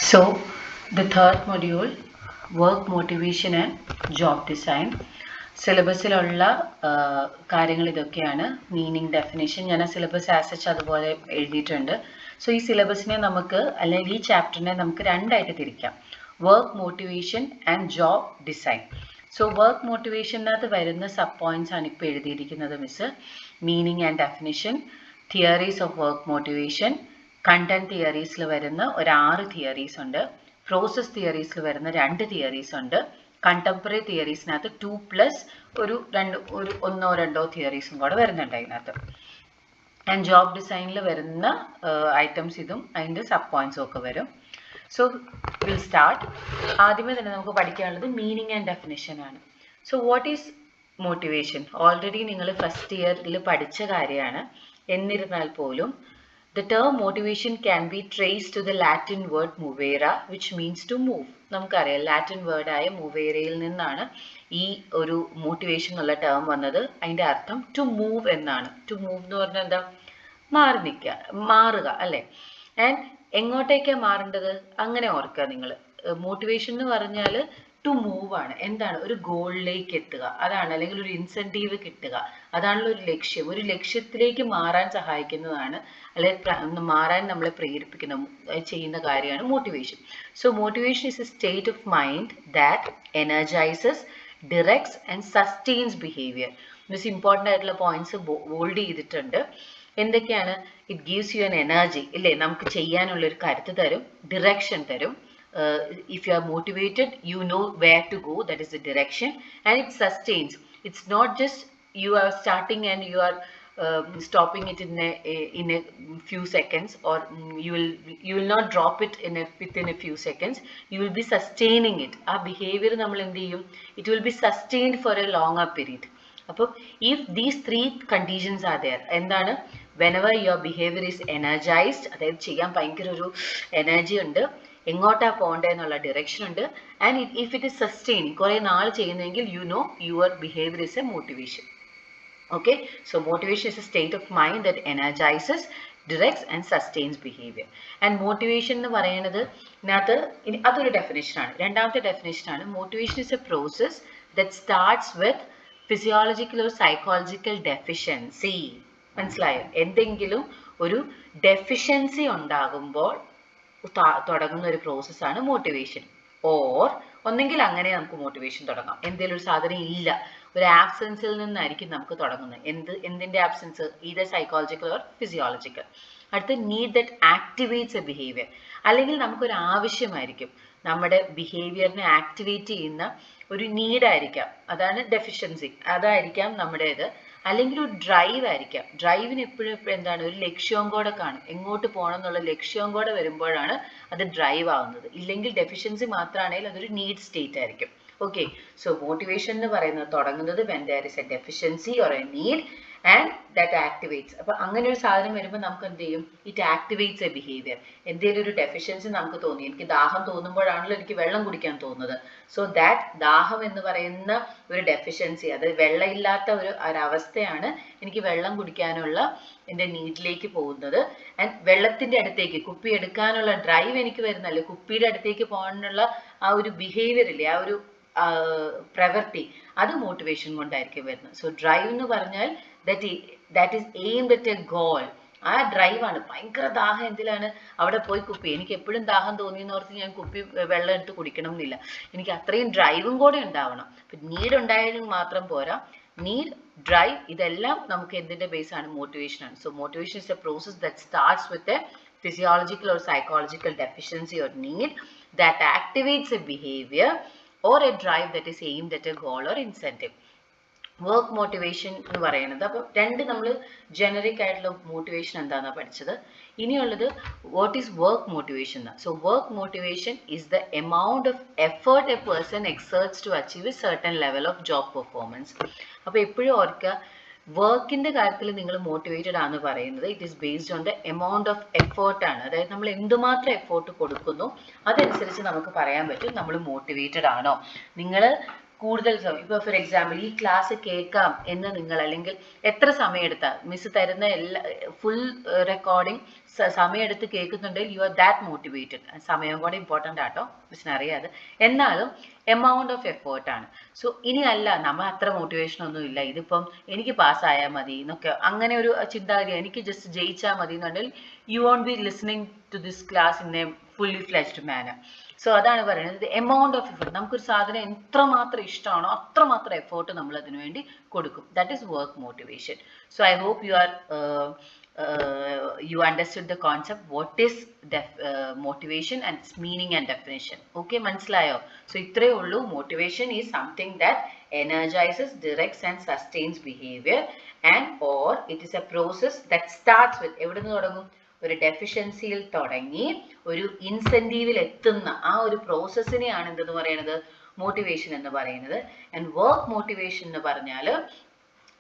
So, the third module, work motivation and job design. സിലബസിലുള്ള കാര്യങ്ങൾ ഇതൊക്കെയാണ്. Meaning, definition ഞാൻ ആ സിലബസ് ആസച്ച് അതുപോലെ എഴുതിയിട്ടുണ്ട്. സോ ഈ സിലബസിനെ നമുക്ക് അല്ലെങ്കിൽ ഈ ചാപ്റ്ററിനെ നമുക്ക് രണ്ടായിട്ട് തിരിക്കാം, work motivation and job design. So work മോട്ടിവേഷനകത്ത് വരുന്ന സബ് പോയിന്റ്സ് ആണ് ഇപ്പോൾ എഴുതിയിരിക്കുന്നത് miss. Meaning and definition, theories of work motivation, content തിയറീസിൽ വരുന്ന ഒരു 6 തിയറീസ് ഉണ്ട്, പ്രോസസ് തിയറീസിൽ വരുന്ന 2 തിയറീസ് ഉണ്ട്, കണ്ടംപററി തിയറീസിനകത്ത് 2+ ഒരു 1-2 തിയറീസും കൂടെ വരുന്നുണ്ട് അതിനകത്ത്. ആൻഡ് ജോബ് ഡിസൈനിൽ വരുന്ന ഐറ്റംസ് ഇതും അതിൻ്റെ സബ് പോയിന്റ്സും ഒക്കെ വരും. So will start. ആദ്യമേ തന്നെ നമുക്ക് പഠിക്കാനുള്ളത് മീനിങ് ആൻഡ് ഡെഫിനിഷൻ ആണ്. So what is motivation? Already നിങ്ങൾ ഫസ്റ്റ് ഇയറിൽ പഠിച്ച കാര്യമാണ്. എന്നിരുന്നാൽ പോലും the term motivation can be traced to the Latin word movere, which means to move. നമുക്കറിയാം ലാറ്റിൻ വേർഡായ മൂവേരയിൽ നിന്നാണ് ഈ ഒരു മോട്ടിവേഷൻ എന്നുള്ള ടേം വന്നത്. അതിൻ്റെ അർത്ഥം ടു മൂവ് എന്നാണ്. ടു മൂവ് എന്ന് പറഞ്ഞാൽ എന്താ? മാറി നിൽക്കുക, മാറുക അല്ലേ? ആൻഡ് എങ്ങോട്ടേക്കാണ് മാറേണ്ടത്? അങ്ങനെ ഓർക്കുക നിങ്ങൾ. മോട്ടിവേഷൻ എന്ന് പറഞ്ഞാൽ ടു മൂവ് ആണ്. എന്താണ്? ഒരു ഗോളിലേക്ക് എത്തുക, അതാണ്. അല്ലെങ്കിൽ ഒരു ഇൻസെൻറ്റീവ് കിട്ടുക, അതാണല്ലോ ഒരു ലക്ഷ്യം. ഒരു ലക്ഷ്യത്തിലേക്ക് മാറാൻ സഹായിക്കുന്നതാണ്, അല്ലെങ്കിൽ മാറാൻ നമ്മളെ ചെയ്യുന്ന കാര്യമാണ് motivation. So motivation is a state of mind that energizes, directs and sustains behaviour. Miss important ആയിട്ടുള്ള പോയിന്റ്സ് ബോൾഡ് ചെയ്തിട്ടുണ്ട്. എന്തൊക്കെയാണ്? It gives you an energy, ഇല്ലേ? നമുക്ക് ചെയ്യാനുള്ളൊരു കരുത്ത് തരും, ഡിറക്ഷൻ തരും. If you are motivated, you know where to go, that is the direction, and it sustains. It's not just you are starting and you are stopping it in a few seconds, or you will not drop it within a few seconds. You will be sustaining it. Our behavior nammal endu cheyum, it will be sustained for a longer period. Appo if these 3 conditions are there, endana? Whenever your behavior is energized, adayithu cheyan bhayankara oru energy undu, എങ്ങോട്ടാ പോകേണ്ടത് എന്നുള്ള direction ഉണ്ട്. And if it is sustain, കുറേ നാൾ ചെയ്യുന്നെങ്കിൽ you know your behaviour is a motivation. Okay, so motivation is a state of mind that energizes, directs and sustains behaviour. And motivation എന്ന് പറയുന്നത് ഇതിനകത്ത് അതൊരു ഡെഫിനേഷനാണ്. രണ്ടാമത്തെ ഡെഫിനേഷനാണ് motivation is a process that starts with physiological or psychological deficiency. മനസ്സിലായോ? എന്തെങ്കിലും ഒരു ഡെഫിഷ്യൻസി ഉണ്ടാകുമ്പോൾ തുടങ്ങുന്ന ഒരു പ്രോസസ്സാണ് മോട്ടിവേഷൻ. ഓർ ഒന്നെങ്കിൽ അങ്ങനെ നമുക്ക് മോട്ടിവേഷൻ തുടങ്ങാം, എന്തെങ്കിലും ഒരു സാധനം ഇല്ല, ഒരു ആബ്സെൻസിൽ നിന്നായിരിക്കും നമുക്ക് തുടങ്ങുന്നത്. എന്തിന്റെ absence? Either psychological or physiological. അടുത്ത need that activates a behaviour, അല്ലെങ്കിൽ നമുക്കൊരു ആവശ്യമായിരിക്കും, നമ്മുടെ ബിഹേവിയറിനെ ആക്ടിവേറ്റ് ചെയ്യുന്ന ഒരു നീഡായിരിക്കാം, അതാണ് ഡെഫിഷ്യൻസി, അതായിരിക്കാം നമ്മുടേത്. അല്ലെങ്കിൽ ഒരു ഡ്രൈവ് ആയിരിക്കാം. ഡ്രൈവിന് എപ്പോഴും എന്താണ്? ഒരു ലക്ഷ്യവും കൂടെ കാണും, എങ്ങോട്ട് പോകണം എന്നുള്ള ലക്ഷ്യവും കൂടെ വരുമ്പോഴാണ് അത് ഡ്രൈവ് ആവുന്നത്. ഇല്ലെങ്കിൽ ഡെഫിഷ്യൻസി മാത്രമാണെങ്കിൽ അതൊരു നീഡ് സ്റ്റേറ്റ് ആയിരിക്കും. ഓക്കെ, സോ മോട്ടിവേഷൻ എന്ന് പറയുന്നത് തുടങ്ങുന്നത് when there is a deficiency or a need and that activates. അപ്പൊ അങ്ങനെ ഒരു സാധനം വരുമ്പോൾ നമുക്ക് എന്ത് ചെയ്യും? It activates a behaviour. എന്തെങ്കിലും ഒരു ഡെഫിഷ്യൻസി നമുക്ക് തോന്നി, എനിക്ക് ദാഹം തോന്നുമ്പോഴാണല്ലോ എനിക്ക് വെള്ളം കുടിക്കാൻ തോന്നുന്നത്. സോ ദാറ്റ് ദാഹം എന്ന് പറയുന്ന ഒരു ഡെഫിഷ്യൻസി, അത് വെള്ളമില്ലാത്ത ഒരവസ്ഥയാണ് എനിക്ക് വെള്ളം കുടിക്കാനുള്ള എൻ്റെ നീഡിലേക്ക് പോകുന്നത്. ആൻഡ് വെള്ളത്തിൻ്റെ അടുത്തേക്ക് കുപ്പി എടുക്കാനുള്ള ഡ്രൈവ് എനിക്ക് വരുന്നല്ലേ, കുപ്പിയുടെ അടുത്തേക്ക് പോകാനുള്ള ആ ഒരു ബിഹേവിയർ ഇല്ലേ, ആ ഒരു പ്രവൃത്തി, അത് മോട്ടിവേഷൻ കൊണ്ടായിരിക്കും വരുന്നത്. സോ ഡ്രൈവ് എന്ന് പറഞ്ഞാൽ that is aimed at a goal. ആ ഡ്രൈവാണ്. ഭയങ്കര ദാഹം എന്തിലാണ്? അവിടെ പോയി കുപ്പി, എനിക്ക് എപ്പോഴും ദാഹം തോന്നിയെന്നോർത്ത് ഞാൻ കുപ്പി വെള്ളം എടുത്ത് കുടിക്കണം എന്നില്ല, എനിക്ക് അത്രയും ഡ്രൈവും കൂടെ ഉണ്ടാവണം. നീഡ് ഉണ്ടായാലും മാത്രം പോരാ, നീഡ്, ഡ്രൈവ്, ഇതെല്ലാം നമുക്ക് എന്തിന്റെ ബേസ് ആണ്? മോട്ടിവേഷൻ ആണ്. So motivation is a process that starts with a physiological or psychological deficiency or need that activates a behavior or a drive that is aimed at a goal or incentive. Work motivation എന്ന് പറയുന്നത്, അപ്പോൾ രണ്ട് നമ്മൾ generic ആയിട്ടുള്ള motivation എന്താണെന്നാണ് പഠിച്ചത്. ഇനിയുള്ളത് what is work motivation എന്ന്. So work motivation is the amount of effort a person exerts to achieve a certain level of job performance. അപ്പോൾ എപ്പോഴും ഓർക്കുക, വർക്കിന്റെ കാര്യത്തിൽ നിങ്ങൾ മോട്ടിവേറ്റഡ് ആണെന്ന് പറയുന്നത് it is based on the amount of effort ആണ്. അതായത് നമ്മൾ എന്തുമാത്രം എഫേർട്ട് കൊടുക്കുന്നു അതനുസരിച്ച് നമുക്ക് പറയാൻ പറ്റും നമ്മൾ മോട്ടിവേറ്റഡ് ആണോ. നിങ്ങൾ കൂടുതൽ സമയം, ഇപ്പോൾ ഫോർ എക്സാമ്പിൾ ഈ ക്ലാസ് കേൾക്കാം എന്ന് നിങ്ങൾ, അല്ലെങ്കിൽ എത്ര സമയം എടുത്താൽ മിസ് തരുന്ന എല്ലാ ഫുൾ റെക്കോർഡിംഗ് സമയമെടുത്ത് കേൾക്കുന്നുണ്ടെങ്കിൽ യു ആർ ദാറ്റ് മോട്ടിവേറ്റഡ്. സമയം കൂടെ ഇമ്പോർട്ടൻ്റ് ആട്ടോ, മിസ്സിന് അറിയാതെ. എന്നാലും എമൗണ്ട് ഓഫ് എഫേർട്ടാണ്. സോ ഇനി അല്ല നമ്മൾ അത്ര മോട്ടിവേഷൻ ഒന്നും ഇല്ല, ഇതിപ്പം എനിക്ക് പാസ്സായാൽ മതി എന്നൊക്കെ അങ്ങനെ ഒരു ചിന്താഗതി, എനിക്ക് ജസ്റ്റ് ജയിച്ചാൽ മതി എന്നുണ്ടെങ്കിൽ you won't be listening to this class in a fully fledged manner. So അതാണ് പറയുന്നത്, എമൗണ്ട് ഓഫ് എഫേർട്ട്. നമുക്കൊരു സാധനം എത്രമാത്രം ഇഷ്ടമാണോ അത്രമാത്രം എഫേർട്ട് നമ്മൾ അതിനു വേണ്ടി കൊടുക്കും. That is work motivation. So I hope you understood the concept, what is motivation and its meaning and definition. Okay, മനസ്സിലായോ? So ഇത്രയേ ഉള്ളൂ. Motivation is something that energizes, directs and sustains behavior, and or it is a process that starts with, എവിടെ നിന്ന് തുടങ്ങും? ഒരു ഡെഫിഷ്യൻസിയിൽ തുടങ്ങി ഒരു ഇൻസെൻറ്റീവിൽ എത്തുന്ന ആ ഒരു പ്രോസസ്സിനെയാണ് എന്തെന്ന് പറയുന്നത്? മോട്ടിവേഷൻ എന്ന് പറയുന്നത്. ആൻഡ് വർക്ക് മോട്ടിവേഷൻ എന്ന് പറഞ്ഞാൽ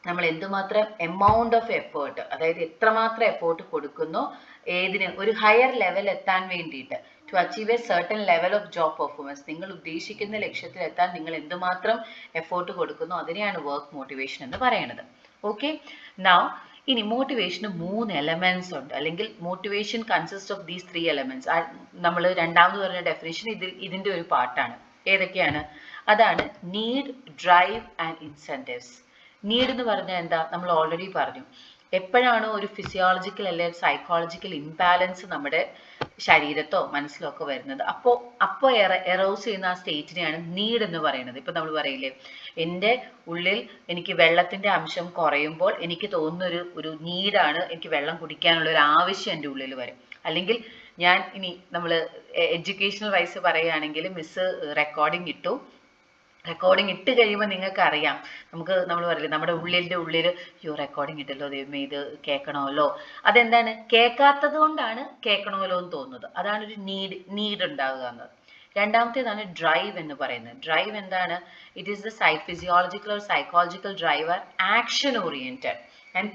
നമ്മൾ എന്തുമാത്രം എമൗണ്ട് ഓഫ് എഫേർട്ട്, അതായത് എത്രമാത്രം എഫേർട്ട് കൊടുക്കുന്നോ ഏതിന്, ഒരു ഹയർ ലെവൽ എത്താൻ വേണ്ടിയിട്ട്, to achieve a certain level of job performance, നിങ്ങൾ ഉദ്ദേശിക്കുന്ന ലക്ഷ്യത്തിൽ എത്താൻ നിങ്ങൾ എന്തുമാത്രം എഫേർട്ട് കൊടുക്കുന്നോ അതിനെയാണ് വർക്ക് മോട്ടിവേഷൻ എന്ന് പറയുന്നത്. ഓക്കെ, നൗ ഇനി മോട്ടിവേഷന് 3 എലമെന്റ്സ് ഉണ്ട്, അല്ലെങ്കിൽ motivation consist of these 3 elements. നമ്മൾ രണ്ടാമത് പറഞ്ഞ ഡെഫിനിഷൻ ഇതിന്റെ ഒരു പാർട്ടാണ്. ഏതൊക്കെയാണ്? അതാണ് need, drive and incentives. Need എന്ന് പറഞ്ഞാൽ എന്താ? നമ്മൾ ഓൾറെഡി പറഞ്ഞു. എപ്പോഴാണോ ഒരു ഫിസിയോളജിക്കൽ അല്ലെങ്കിൽ സൈക്കോളജിക്കൽ ഇംബാലൻസ് നമ്മുടെ ശരീരത്തോ മനസ്സിലോ ഒക്കെ വരുന്നത്, അപ്പോൾ എറോസ് ചെയ്യുന്ന ആ സ്റ്റേറ്റിനെയാണ് നീഡ് എന്ന് പറയുന്നത്. ഇപ്പം നമ്മൾ പറയില്ലേ, എൻ്റെ ഉള്ളിൽ എനിക്ക് വെള്ളത്തിൻ്റെ അംശം കുറയുമ്പോൾ എനിക്ക് തോന്നുന്ന ഒരു നീഡാണ്, എനിക്ക് വെള്ളം കുടിക്കാനുള്ള ഒരു ആവശ്യം എൻ്റെ ഉള്ളിൽ വരും. അല്ലെങ്കിൽ ഞാൻ ഇനി നമ്മൾ എഡ്യൂക്കേഷണൽ വൈസ് പറയുകയാണെങ്കിൽ, മിസ് റെക്കോർഡിംഗ് ഇട്ട് കഴിയുമ്പോൾ നിങ്ങൾക്ക് അറിയാം, നമ്മൾ പറയില്ലേ, നമ്മുടെ ഉള്ളിൽ റെക്കോർഡിംഗ് ഇട്ടല്ലോ, ദൈവമേ ഇത് കേൾക്കണമല്ലോ. അതെന്താണ്? കേൾക്കാത്തത് കൊണ്ടാണ് കേൾക്കണമല്ലോ എന്ന് തോന്നുന്നത്. അതാണ് ഒരു നീഡ് ഉണ്ടാവുക എന്നത്. രണ്ടാമത്തേതാണ് ഡ്രൈവ് എന്ന് പറയുന്നത്. ഡ്രൈവ് എന്താണ്? It is the physiological or psychological driver action oriented and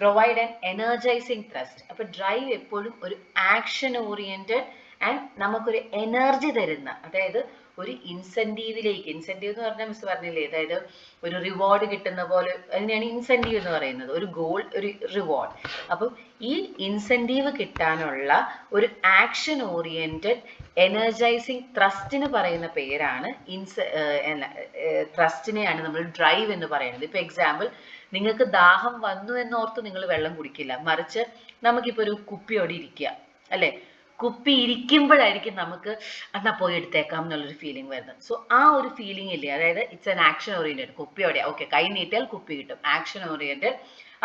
provide an energising thrust. അപ്പൊ ഡ്രൈവ് എപ്പോഴും ഒരു ആക്ഷൻ ഓറിയന്റഡ് ആൻഡ് നമുക്കൊരു എനർജി തരുന്ന, അതായത് ഒരു ഇൻസെൻറ്റീവ് എന്ന് പറഞ്ഞാൽ മിസ് പറഞ്ഞില്ലേ, അതായത് ഒരു റിവാർഡ് കിട്ടുന്ന പോലെ, അതിനെയാണ് ഇൻസെൻറ്റീവ് എന്ന് പറയുന്നത്. ഒരു ഗോൾ, ഒരു റിവാർഡ്. അപ്പം ഈ ഇൻസെൻറ്റീവ് കിട്ടാനുള്ള ഒരു ആക്ഷൻ ഓറിയന്റഡ് എനർജൈസിങ് ത്രസ്റ്റിന് പറയുന്ന പേരാണ് ത്രസ്റ്റിനെയാണ് നമ്മൾ ഡ്രൈവ് എന്ന് പറയുന്നത്. ഇപ്പൊ എക്സാമ്പിൾ, നിങ്ങൾക്ക് ദാഹം വന്നു എന്നോർത്ത് നിങ്ങൾ വെള്ളം കുടിക്കില്ല, മറിച്ച് നമുക്കിപ്പോൾ ഒരു കുപ്പിയോടെ ഇരിക്കുക അല്ലേ, കുപ്പി ഇരിക്കുമ്പോഴായിരിക്കും നമുക്ക് എന്നാ പോയി എടുത്തേക്കാം എന്നുള്ളൊരു ഫീലിംഗ് വരുന്നത്. സോ ആ ഒരു ഫീലിംഗ് ഇല്ലേ, അതായത് ഇറ്റ്സ് ആൻ ആക്ഷൻ ഓറിയന്റഡ്. കുപ്പിയോടെ ഓക്കെ, കൈ നീട്ടിയാൽ കുപ്പി കിട്ടും, ആക്ഷൻ ഓറിയന്റഡ്.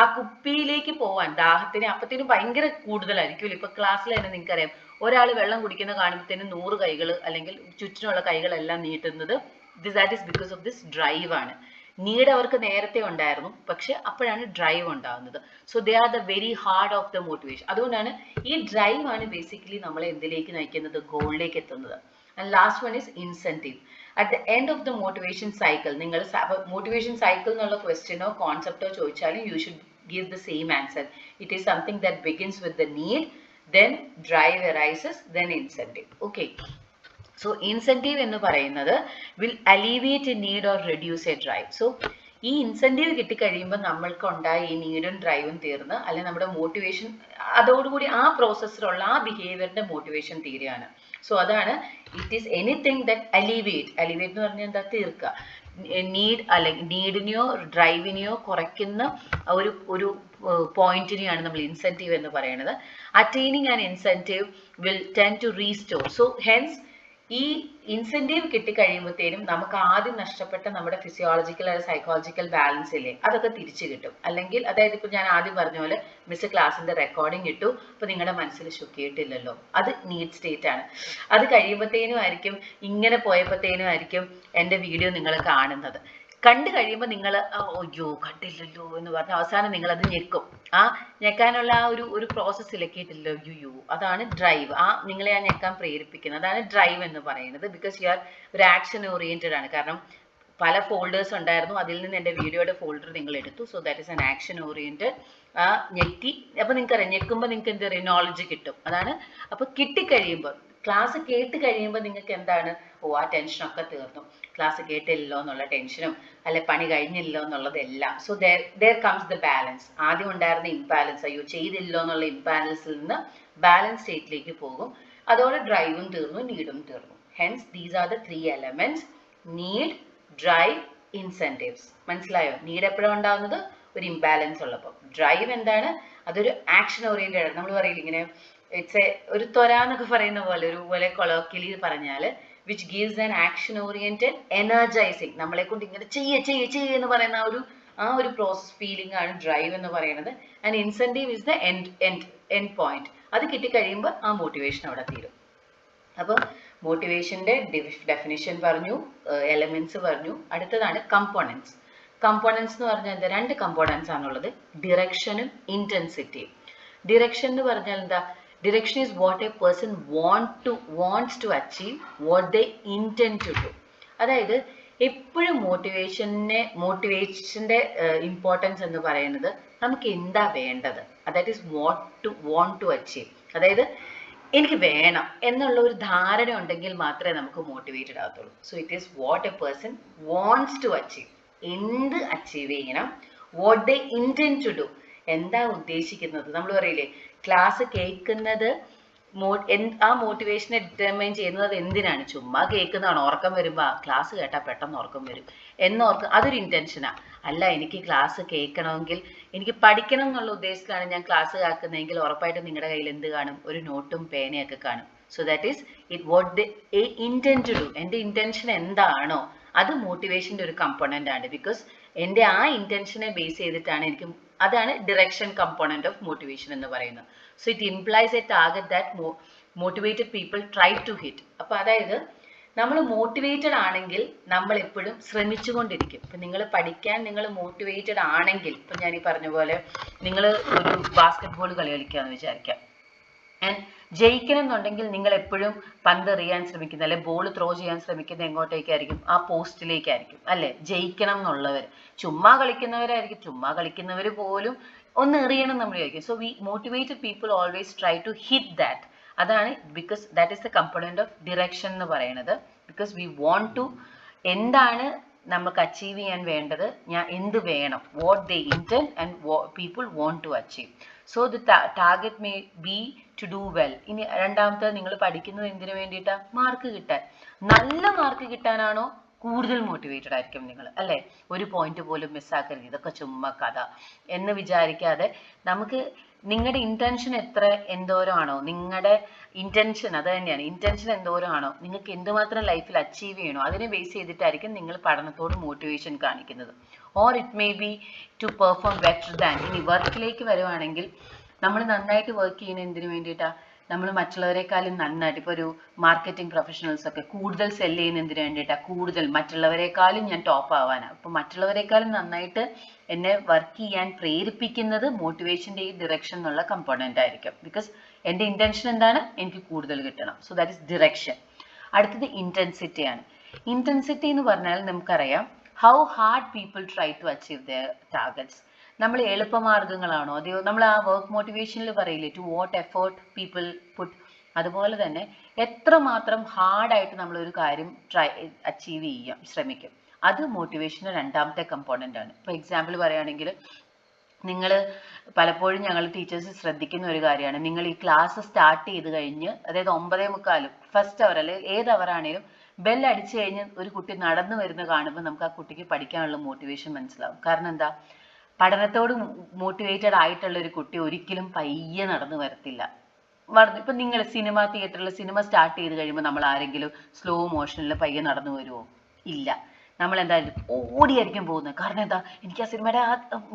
ആ കുപ്പിയിലേക്ക് പോവാൻ ദാഹത്തിന് അപ്പത്തേനും ഭയങ്കര കൂടുതലായിരിക്കും. ഇപ്പൊ ക്ലാസ്സിൽ തന്നെ നിങ്ങൾക്കറിയാം, ഒരാൾ വെള്ളം കുടിക്കുന്ന കാണുമ്പോഴത്തേനും 100 കൈകൾ അല്ലെങ്കിൽ ചുറ്റിനുള്ള കൈകളെല്ലാം നീട്ടുന്നത്, that is because of this drive ആണ്. നീഡ് അവർക്ക് നേരത്തെ ഉണ്ടായിരുന്നു, പക്ഷെ അപ്പോഴാണ് ഡ്രൈവ് ഉണ്ടാകുന്നത്. So they are the very hard of the motivation. അതുകൊണ്ടാണ് ഈ ഡ്രൈവ് ആണ് ബേസിക്കലി നമ്മളെ എന്തിലേക്ക് നയിക്കുന്നത്? ഗോളിലേക്ക് എത്തുന്നത്. And last one is incentive. At the end of the motivation cycle, നിങ്ങൾ മോട്ടിവേഷൻ സൈക്കിൾ എന്നുള്ള ക്വസ്റ്റ്യനോ കോൺസെപ്റ്റോ ചോദിച്ചാലും you should give the same answer. It is something that begins with the need, then drive arises, then incentive. Okay. So incentive എന്ന് പറയുന്നത് will alleviate a need or reduce a drive. So ഈ incentive കിട്ടിക്കഴിയുമ്പോൾ നമ്മൾക്ക് ഉണ്ടായ ഈ നീഡും ഡ്രൈവും തീർന്ന്, അല്ലെങ്കിൽ നമ്മുടെ motivation അതോടുകൂടി ആ പ്രോസസ്സിലുള്ള ആ ബിഹേവിയറിന്റെ മോട്ടിവേഷൻ തീരുകയാണ്. സോ അതാണ് ഇറ്റ് ഈസ് എനിത്തിങ് ദാറ്റ് അലിവേറ്റ് എന്ന് പറഞ്ഞാൽ എന്താ? തീർക്കുക. നീഡ് അല്ലെങ്കിൽ നീഡിനെയോ ഡ്രൈവിനെയോ കുറയ്ക്കുന്ന ഒരു പോയിന്റിനെയാണ് നമ്മൾ ഇൻസെൻറ്റീവ് എന്ന് പറയുന്നത്. Attaining an incentive will tend to restore. So hence ഈ ഇൻസെൻറ്റീവ് കിട്ടിക്കഴിയുമ്പോഴത്തേനും നമുക്ക് ആദ്യം നഷ്ടപ്പെട്ട നമ്മുടെ ഫിസിയോളജിക്കൽ അല്ലെങ്കിൽ സൈക്കോളജിക്കൽ ബാലൻസ് ഇല്ലേ, അതൊക്കെ തിരിച്ചു കിട്ടും. അല്ലെങ്കിൽ അതായത് ഇപ്പം ഞാൻ ആദ്യം പറഞ്ഞ പോലെ മിസ് ക്ലാസ്സിന്റെ റെക്കോർഡിംഗ് ഇട്ടു, അപ്പോൾ നിങ്ങളുടെ മനസ്സിൽ ശുക്കിയിട്ടില്ലല്ലോ, അത് നീഡ് സ്റ്റേറ്റ് ആണ്. അത് കഴിയുമ്പോഴത്തേനും ആയിരിക്കും, ഇങ്ങനെ പോയപ്പോഴത്തേനും ആയിരിക്കും എൻ്റെ വീഡിയോ നിങ്ങൾ കാണുന്നത്. കണ്ടു കഴിയുമ്പോൾ നിങ്ങൾ അയ്യോ കണ്ടില്ലല്ലോ എന്ന് പറഞ്ഞ് അവസാനം നിങ്ങൾ അത് ഞെക്കും. ആ ഞെക്കാനുള്ള ആ ഒരു പ്രോസസ്സിലേക്ക് ഇട്ടില്ലല്ലോ, അയ്യോ. അതാണ് ഡ്രൈവ്. നിങ്ങളെ ആ ഞെക്കാൻ പ്രേരിപ്പിക്കുന്നത്, അതാണ് ഡ്രൈവ് എന്ന് പറയുന്നത്. ബിക്കോസ് യു ആർ ഒരു ആക്ഷൻ ഓറിയന്റഡ് ആണ്. കാരണം പല ഫോൾഡേഴ്സ് ഉണ്ടായിരുന്നു, അതിൽ നിന്ന് എൻ്റെ വീഡിയോയുടെ ഫോൾഡർ നിങ്ങൾ എടുത്തു. So that is an action oriented. ഞെക്കി, അപ്പൊ നിങ്ങൾക്കറിയാം, ഞെക്കുമ്പോൾ നിങ്ങൾക്ക് എന്താ പറയുക, നോളജ് കിട്ടും. അതാണ്. അപ്പൊ കിട്ടിക്കഴിയുമ്പോൾ ക്ലാസ് കേട്ട് കഴിയുമ്പോൾ നിങ്ങൾക്ക് എന്താണ്, ഓ ആ ടെൻഷനൊക്കെ തീർന്നു, ക്ലാസ് കേട്ടില്ലല്ലോ എന്നുള്ള ടെൻഷനും അല്ലെ പണി കഴിഞ്ഞില്ലല്ലോ എന്നുള്ളതെല്ലാം. So there comes the balance. ആദ്യം ഉണ്ടായിരുന്ന ഇംബാലൻസ്, അയ്യോ ചെയ്തില്ലോ എന്നുള്ള ഇംബാലൻസിൽ നിന്ന് ബാലൻസ് സ്റ്റേറ്റിലേക്ക് പോകും. അതോടെ ഡ്രൈവും തീർന്നു, നീഡും തീർന്നു. Hence these are the 3 elements: need, drive, incentives. മനസ്സിലായോ? നീഡ് എപ്പോഴാണ് ഉണ്ടാകുന്നത്? ഒരു ഇംബാലൻസ് ഉള്ളപ്പോൾ. ഡ്രൈവ് എന്താണ്? അതൊരു ആക്ഷൻ ഓറിയന്റഡ് ആണ്. നമ്മൾ പറയില്ല ഇങ്ങനെ ഒരു ത്വര എന്നൊക്കെ പറയുന്ന പോലെ, ഒരു പോലെ കൊളോക്കിയലി പറഞ്ഞാൽ which gives an action oriented energising, നമ്മളെ കൊണ്ട് ഇങ്ങനെ ചെയ്യ എന്ന് പറയുന്ന ആ ഒരു പ്രോസസ് ഫീലിംഗ് ആണ് ഡ്രൈവ് എന്ന് പറയുന്നത്. And incentive is the end point. അത് കിട്ടിക്കഴിയുമ്പോൾ ആ മോട്ടിവേഷൻ അവിടെ തീരും. അപ്പം മോട്ടിവേഷന്റെ ഡെഫിനിഷൻ പറഞ്ഞു, എലമെന്റ്സ് പറഞ്ഞു. അടുത്തതാണ് കമ്പോണൻസ്. കമ്പോണൻസ് എന്ന് പറഞ്ഞാൽ എന്താ? 2 കമ്പോണൻസ് ആണുള്ളത്, ഡിറക്ഷനും ഇന്റൻസിറ്റിയും. ഡിറക്ഷൻ എന്ന് പറഞ്ഞാൽ എന്താ? Direction is what a person wants to achieve what they intend to do. അതായത് എപ്പോഴും മോട്ടിവേഷന്റെ ഇമ്പോർട്ടൻസ് എന്ന് പറയുന്നത് നമുക്ക് എന്താ വേണ്ടത്, that is want to achieve. അതായത് എനിക്ക് വേണം എന്നുള്ള ഒരു ധാരണ ഉണ്ടെങ്കിൽ മാത്രമേ നമുക്ക് മോട്ടിവേറ്റഡ് ആകത്തുള്ളൂ. So it is what a person wants to achieve. എന്ത് അച്ചീവ് ചെയ്യണം? What they intend to do. എന്താ ഉദ്ദേശിക്കുന്നത്? നമ്മൾ പറയില്ലേ ക്ലാസ് കേൾക്കുന്നത്, ആ മോട്ടിവേഷനെ ഡിറ്റർമൈൻ ചെയ്യുന്നത് എന്തിനാണ്? ചുമ്മാ കേൾക്കുന്നതാണ്. ഉറക്കം വരുമ്പോൾ ക്ലാസ് കേട്ടാൽ പെട്ടെന്ന് ഉറക്കം വരും എന്നോർക്കുക, അതൊരു ഇൻറ്റൻഷനാണ്. അല്ല, എനിക്ക് ക്ലാസ് കേൾക്കണമെങ്കിൽ, എനിക്ക് പഠിക്കണം എന്നുള്ള ഉദ്ദേശത്തിലാണ് ഞാൻ ക്ലാസ് കേൾക്കുന്നതെങ്കിൽ ഉറപ്പായിട്ടും നിങ്ങളുടെ കയ്യിൽ എന്ത് കാണും? ഒരു നോട്ടും പേനയൊക്കെ കാണും. So that is what they intend to do. എൻ്റെ ഇൻറ്റൻഷൻ എന്താണോ അത് മോട്ടിവേഷൻ്റെ ഒരു കമ്പോണൻ്റ് ആണ്. ബിക്കോസ് എൻ്റെ ആ ഇൻറ്റൻഷനെ ബേസ് ചെയ്തിട്ടാണ് എനിക്ക്, അതാണ് ഡിറക്ഷൻ കമ്പോണന്റ് ഓഫ് മോട്ടിവേഷൻ എന്ന് പറയുന്നത്. So it implies a target that motivated people try to hit. അപ്പോൾ അതായത് നമ്മൾ മോട്ടിവേറ്റഡ് ആണെങ്കിൽ നമ്മൾ എപ്പോഴും ശ്രമിച്ചുകൊണ്ടിരിക്കും. ഇപ്പം നിങ്ങൾ പഠിക്കാൻ നിങ്ങൾ മോട്ടിവേറ്റഡ് ആണെങ്കിൽ, ഇപ്പം ഞാൻ ഈ പറഞ്ഞ പോലെ നിങ്ങൾ ഒരു ബാസ്കറ്റ് ബോൾ കളിക്കാമെന്ന് വിചാരിക്കാം. ആൻഡ് ജയിക്കണം എന്നുണ്ടെങ്കിൽ നിങ്ങൾ എപ്പോഴും പന്ത് എറിയാൻ ശ്രമിക്കുന്നത്, അല്ലെ ബോൾ ത്രോ ചെയ്യാൻ ശ്രമിക്കുന്നത് എങ്ങോട്ടേക്കായിരിക്കും? ആ പോസ്റ്റിലേക്കായിരിക്കും, അല്ലെ? ജയിക്കണം എന്നുള്ളവർ. ചുമ്മാ കളിക്കുന്നവർ പോലും ഒന്ന് എറിയണം നമ്മൾ വിചാരിക്കും. So we motivated people always try to hit that. അതാണ്, because that is the component of direction എന്ന് പറയുന്നത്. ബിക്കോസ് വി വോണ്ട് ടു, എന്താണ് നമുക്ക് അച്ചീവ് ചെയ്യാൻ വേണ്ടത്, ഞാൻ എന്ത് വേണം, what they intend and people want to achieve. So the target may be to do well. ഇനി രണ്ടാമത്തെ, നിങ്ങൾ പഠിക്കുന്നത് എന്തിനു വേണ്ടിയിട്ടാണ്? മാർക്ക് കിട്ടാൻ. നല്ല മാർക്ക് കിട്ടാനാണോ? കൂടുതൽ മോട്ടിവേറ്റഡ് ആയിരിക്കും നിങ്ങൾ, അല്ലേ? ഒരു പോയിന്റ് പോലും മിസ്സാക്കരുത്, ഇതൊക്കെ ചുമ്മാ കഥ എന്ന് വിചാരിക്കാതെ നമുക്ക് നിങ്ങളുടെ ഇന്റൻഷൻ എന്തോരമാണോ, നിങ്ങളുടെ ഇന്റൻഷൻ അത് തന്നെയാണ്. ഇന്റൻഷൻ എന്തോരമാണോ, നിങ്ങൾക്ക് എന്തുമാത്രം ലൈഫിൽ അച്ചീവ് ചെയ്യണോ, അതിനെ ബേസ് ചെയ്തിട്ടായിരിക്കും നിങ്ങൾ പഠനത്തോട് മോട്ടിവേഷൻ കാണിക്കുന്നത്. Or it may be to perform better than. ഇനി വർക്കിലേക്ക് വരുവാണെങ്കിൽ, നമ്മൾ നന്നായിട്ട് വർക്ക് ചെയ്യുന്ന എന്തിനു വേണ്ടിയിട്ടാണ്? നമ്മൾ മറ്റുള്ളവരെക്കാളും നന്നായിട്ട്, ഇപ്പോൾ ഒരു മാർക്കറ്റിംഗ് പ്രൊഫഷണൽസ് ഒക്കെ കൂടുതൽ സെല് ചെയ്യുന്നതിന് വേണ്ടിയിട്ടാണ്, കൂടുതൽ മറ്റുള്ളവരെക്കാളും ഞാൻ ടോപ്പ് ആവാനാണ്. അപ്പോൾ മറ്റുള്ളവരെക്കാളും നന്നായിട്ട് എന്നെ വർക്ക് ചെയ്യാൻ പ്രേരിപ്പിക്കുന്നത് മോട്ടിവേഷൻ്റെ ഈ ഡിറക്ഷൻ എന്നുള്ള കമ്പോണൻ്റ് ആയിരിക്കും. ബിക്കോസ് എൻ്റെ ഇൻറ്റൻഷൻ എന്താണ്? എനിക്ക് കൂടുതൽ കിട്ടണം. So that is direction. അടുത്തത് ഇൻറ്റൻസിറ്റി ആണ്. ഇൻറ്റൻസിറ്റി എന്ന് പറഞ്ഞാൽ നമുക്കറിയാം, how hard people try to achieve their targets. നമ്മൾ എളുപ്പമാർഗ്ഗങ്ങളാണോ, അതെയോ നമ്മൾ ആ വർക്ക് മോട്ടിവേഷനിൽ പറയില്ലേ, to what effort people put. അതുപോലെ തന്നെ എത്രമാത്രം ഹാർഡായിട്ട് നമ്മളൊരു കാര്യം അച്ചീവ് ചെയ്യാൻ ശ്രമിക്കും, അത് മോട്ടിവേഷൻ്റെ രണ്ടാമത്തെ കമ്പോണൻ്റ് ആണ്. ഇപ്പോൾ എക്സാമ്പിൾ പറയുകയാണെങ്കിൽ, നിങ്ങൾ പലപ്പോഴും ഞങ്ങൾ ടീച്ചേഴ്സ് ശ്രദ്ധിക്കുന്ന ഒരു കാര്യമാണ്, നിങ്ങൾ ഈ ക്ലാസ് സ്റ്റാർട്ട് ചെയ്ത് കഴിഞ്ഞ്, അതായത് 9:45 ഫസ്റ്റ് അവർ, അല്ലെങ്കിൽ ഏത് അവറാണേലും ബെൽ അടിച്ചു കഴിഞ്ഞ് ഒരു കുട്ടി നടന്നു വരുന്ന കാണുമ്പോൾ നമുക്ക് ആ കുട്ടിക്ക് പഠിക്കാനുള്ള മോട്ടിവേഷൻ മനസ്സിലാവും. കാരണം എന്താ? പഠനത്തോട് മോട്ടിവേറ്റഡ് ആയിട്ടുള്ള ഒരു കുട്ടി ഒരിക്കലും പയ്യെ നടന്നു വരത്തില്ല. ഇപ്പം നിങ്ങൾ തിയേറ്ററിൽ സിനിമ സ്റ്റാർട്ട് ചെയ്ത് കഴിയുമ്പോൾ നമ്മൾ ആരെങ്കിലും സ്ലോ മോഷനിൽ പയ്യെ നടന്നു വരുമോ? ഇല്ല. നമ്മൾ എന്തായാലും ഓടിയായിരിക്കും പോകുന്നത്. കാരണം എന്താ? എനിക്ക് ആ സിനിമയുടെ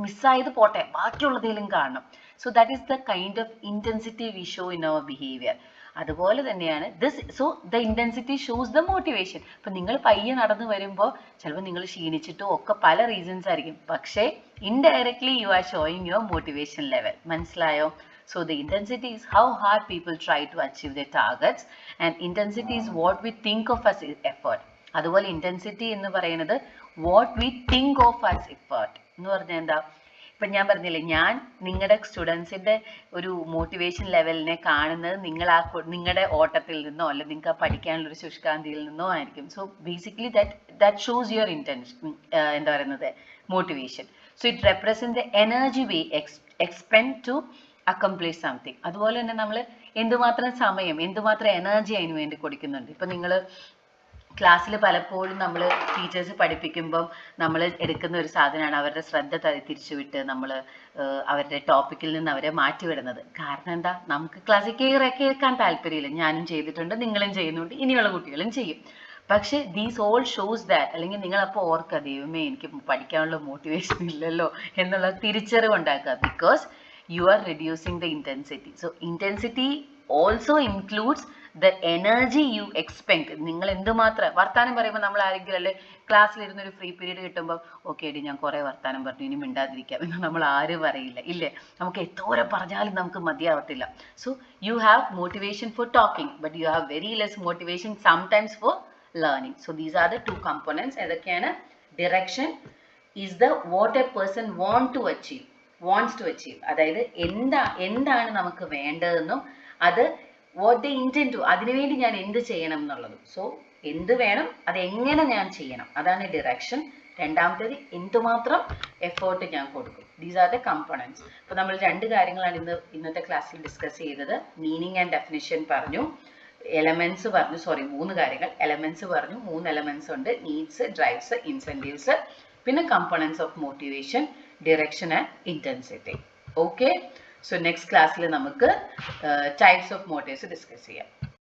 മിസ്സായത് പോട്ടെ, ബാക്കിയുള്ളതിലും കാണണം. So that is the kind of intensity we show in our behaviour. അതുപോലെ തന്നെയാണ് this. So the intensity shows the motivation. ഇപ്പം നിങ്ങൾ പയ്യെ നടന്നു വരുമ്പോൾ ചിലപ്പോൾ നിങ്ങൾ ക്ഷീണിച്ചിട്ടോ ഒക്കെ പല റീസൺസ് ആയിരിക്കും, പക്ഷേ indirectly you are showing your motivation level. മനസ്സിലായോ? So the intensity is how hard people try to achieve their targets, and intensity is what we think of as effort. അതുപോലെ intensity എന്ന് പറയുന്നത് what we think of as effort എന്ന് പറഞ്ഞാൽ എന്താ? ഇപ്പം ഞാൻ പറഞ്ഞില്ലേ, ഞാൻ നിങ്ങളുടെ സ്റ്റുഡൻസിൻ്റെ ഒരു മോട്ടിവേഷൻ ലെവലിനെ കാണുന്നത് നിങ്ങളുടെ ഓട്ടത്തിൽ നിന്നോ അല്ല നിങ്ങൾക്ക് ആ പഠിക്കാനുള്ള ഒരു ശുഷ്കാന്തിയിൽ നിന്നോ ആയിരിക്കും. So basically that shows your intention, എന്താ പറയുന്നത്, motivation. So it represent the energy we expend to accomplish something. അതുപോലെ തന്നെ നമ്മൾ എന്തുമാത്രം സമയം, എന്തുമാത്രം എനർജി അതിന് വേണ്ടി കൊടുക്കുന്നുണ്ട്. ഇപ്പം നിങ്ങൾ ക്ലാസ്സിൽ പലപ്പോഴും നമ്മൾ ടീച്ചേഴ്സ് പഠിപ്പിക്കുമ്പം നമ്മൾ എടുക്കുന്ന ഒരു സാധനമാണ് അവരുടെ ശ്രദ്ധ തിരിച്ചുവിട്ട് നമ്മൾ അവരുടെ ടോപ്പിക്കിൽ നിന്ന് അവരെ മാറ്റിവിടുന്നത്. കാരണം എന്താ, നമുക്ക് ക്ലാസ്സിൽ കേൾക്കാൻ താല്പര്യമില്ല. ഞാനും ചെയ്തിട്ടുണ്ട്, നിങ്ങളും ചെയ്യുന്നുണ്ട്, ഇനിയുള്ള കുട്ടികളും ചെയ്യും. പക്ഷേ ദീസ് ഓൾ ഷോസ് ദാറ്റ്, അല്ലെങ്കിൽ നിങ്ങളപ്പോൾ ഓർക്കുക, ദൈവമേ എനിക്ക് പഠിക്കാനുള്ള മോട്ടിവേഷൻ ഇല്ലല്ലോ എന്നുള്ള തിരിച്ചറിവ് ഉണ്ടാക്കുക. Because you are reducing the intensity. So intensity also includes the energy you expend. നിങ്ങൾ എന്തുമാത്രം വർത്താനം പറയുമ്പോൾ നമ്മൾ ആരെങ്കിലും അല്ലെ ക്ലാസ്സിലിരുന്ന് ഒരു ഫ്രീ പീരീഡ് കിട്ടുമ്പോൾ ഓക്കെ എടി ഞാൻ കുറേ വർത്താനം പറഞ്ഞു, ഇനി മിണ്ടാതിരിക്കാം എന്ന് നമ്മൾ ആരും പറയില്ല, ഇല്ലേ? നമുക്ക് എത്തോരം പറഞ്ഞാലും നമുക്ക് മതിയാവത്തില്ല. So you have motivation for talking, but you have very less motivation sometimes for learning. So these are the 2 components. ഏതൊക്കെയാണ്? Direction is the what a person wants to achieve, അതായത് എന്താണ് നമുക്ക് വേണ്ടതെന്നും അത് what they intend to, അതിനുവേണ്ടി ഞാൻ എന്ത് ചെയ്യണം എന്നുള്ളതും. സോ എന്ത് വേണം, അത് എങ്ങനെ ഞാൻ ചെയ്യണം, അതാണ് ഡിറക്ഷൻ. രണ്ടാമത്തേത് എന്തുമാത്രം എഫേർട്ട് ഞാൻ കൊടുക്കും. These are the components. അപ്പോൾ നമ്മൾ 2 കാര്യങ്ങളാണ് ഇന്നത്തെ ക്ലാസ്സിൽ ഡിസ്കസ് ചെയ്തത്. മീനിങ് ആൻഡ് ഡെഫിനിഷൻ പറഞ്ഞു, എലമെന്റ്സ് പറഞ്ഞു, 3 കാര്യങ്ങൾ. എലമെന്റ്സ് പറഞ്ഞു, 3 എലമെന്റ്സ് ഉണ്ട്: നീഡ്സ്, ഡ്രൈവ്സ്, ഇൻസെന്റീവ്സ്. പിന്നെ components of motivation, direction and intensity. Okay, so next class നമുക്ക് types of motives discuss ചെയ്യാം.